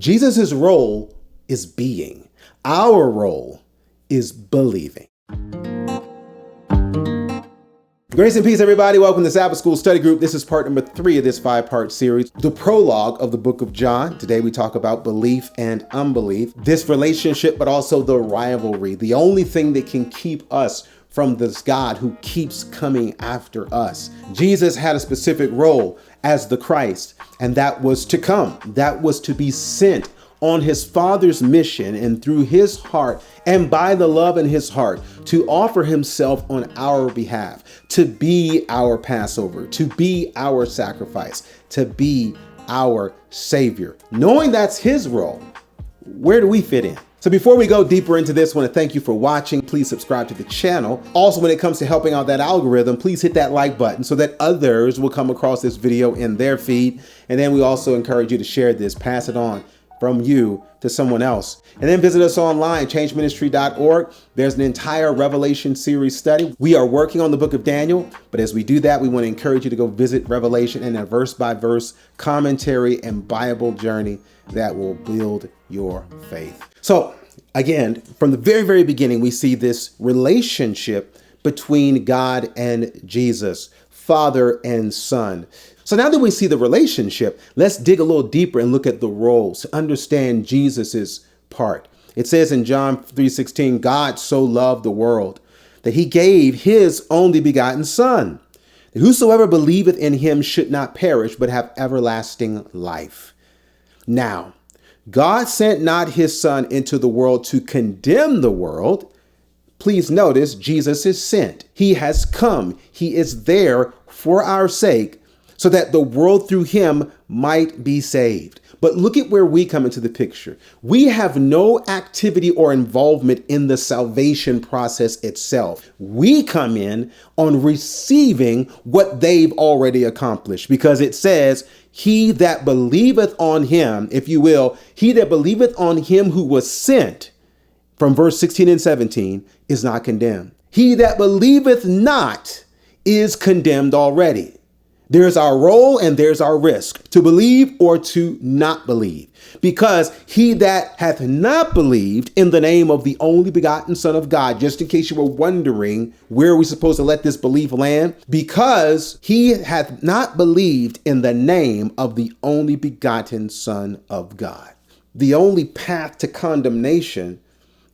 Jesus' role is being. Our role is believing. Grace and peace, everybody. Welcome to Sabbath School Study Group. This is part number 3 of this 5-part series, the prologue of the book of John. Today we talk about belief and unbelief, this relationship, but also the rivalry, the only thing that can keep us from this God who keeps coming after us. Jesus had a specific role as the Christ, and that was to come. That was to be sent on his Father's mission and through his heart and by the love in his heart to offer himself on our behalf, to be our Passover, to be our sacrifice, to be our Savior. Knowing that's his role, where do we fit in? So before we go deeper into this, I want to thank you for watching. Please subscribe to the channel. Also, when it comes to helping out that algorithm, please hit that like button so that others will come across this video in their feed. And then we also encourage you to share this, pass it on from you to someone else. And then visit us online, changeministry.org. There's an entire Revelation series study. We are working on the book of Daniel, but as we do that, we want to encourage you to go visit Revelation and a verse-by-verse commentary and Bible journey that will build your faith. So again, from the very, very beginning, we see this relationship between God and Jesus, Father and Son. So now that we see the relationship, let's dig a little deeper and look at the roles to understand Jesus's part. It says in John 3:16, God so loved the world that he gave his only begotten Son, that whosoever believeth in him should not perish, but have everlasting life. Now, God sent not his Son into the world to condemn the world. Please notice, Jesus is sent. He has come. He is there for our sake, so that the world through him might be saved. But look at where we come into the picture. We have no activity or involvement in the salvation process itself. We come in on receiving what they've already accomplished, because it says, he that believeth on him, if you will, he that believeth on him who was sent, from verse 16 and 17, is not condemned. He that believeth not is condemned already. There's our role and there's our risk, to believe or to not believe. Because he that hath not believed in the name of the only begotten Son of God, just in case you were wondering where are we supposed to let this belief land, because he hath not believed in the name of the only begotten Son of God. The only path to condemnation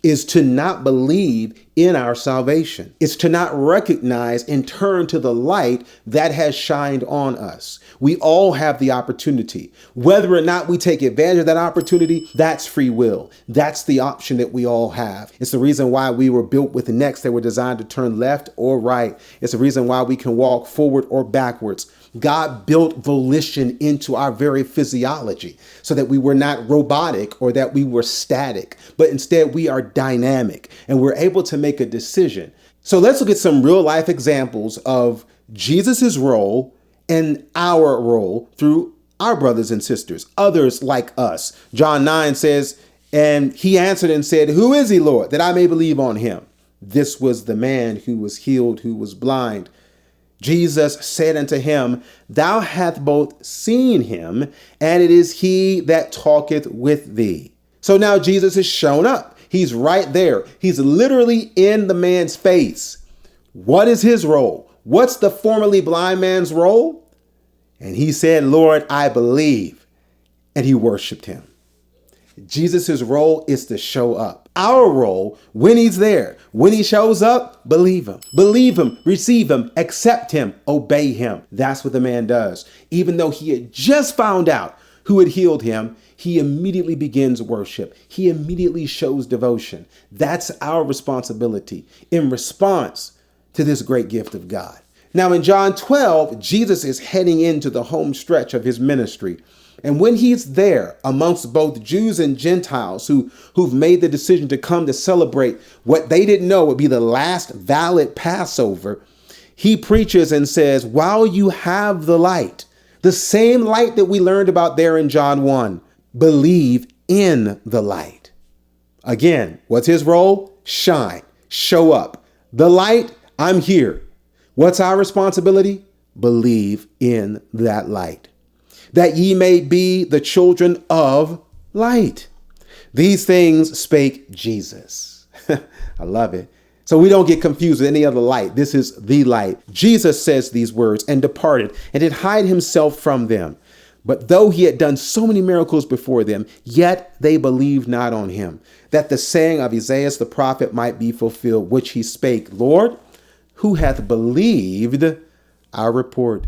is to not believe in our salvation. It's to not recognize and turn to the light that has shined on us. We all have the opportunity. Whether or not we take advantage of that opportunity, that's free will. That's the option that we all have. It's the reason why we were built with necks that were designed to turn left or right. It's the reason why we can walk forward or backwards. God built volition into our very physiology so that we were not robotic or that we were static, but instead we are dynamic and we're able to make a decision. So let's look at some real life examples of Jesus's role and our role through our brothers and sisters, others like us. John 9 says, and he answered and said, who is he, Lord, that I may believe on him? This was the man who was healed, who was blind. Jesus said unto him, thou hast both seen him, and it is he that talketh with thee. So now Jesus has shown up. He's right there. He's literally in the man's face. What is his role? What's the formerly blind man's role? And he said, Lord, I believe. And he worshiped him. Jesus's role is to show up. Our role, when he's there, when he shows up, believe him, receive him, accept him, obey him. That's what the man does. Even though he had just found out who had healed him, he immediately begins worship. He immediately shows devotion. That's our responsibility in response to this great gift of God. Now in John 12, Jesus is heading into the home stretch of his ministry. And when he's there amongst both Jews and Gentiles who've made the decision to come to celebrate what they didn't know would be the last valid Passover, he preaches and says, while you have the light, the same light that we learned about there in John 1, believe in the light. Again, what's his role? Shine, show up. The light, I'm here. What's our responsibility? Believe in that light, that ye may be the children of light. These things spake Jesus. I love it. So we don't get confused with any other light. This is the light. Jesus says these words and departed and did hide himself from them. But though he had done so many miracles before them, yet they believed not on him, that the saying of Isaiah the prophet might be fulfilled, which he spake, Lord, who hath believed our report?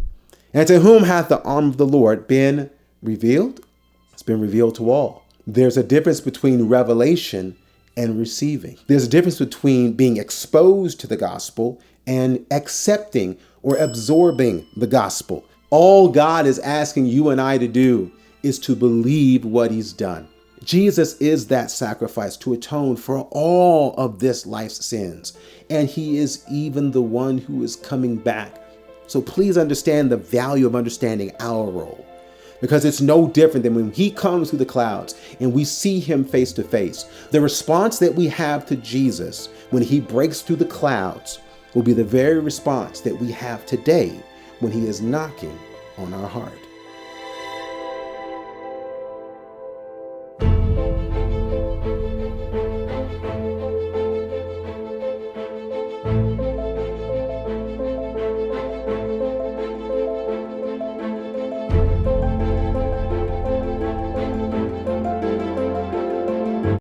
And to whom hath the arm of the Lord been revealed? It's been revealed to all. There's a difference between revelation and receiving. There's a difference between being exposed to the gospel and accepting or absorbing the gospel. All God is asking you and I to do is to believe what he's done. Jesus is that sacrifice to atone for all of this life's sins. And he is even the one who is coming back. So please understand the value of understanding our role, because it's no different than when he comes through the clouds and we see him face to face. The response that we have to Jesus when he breaks through the clouds will be the very response that we have today when he is knocking on our heart.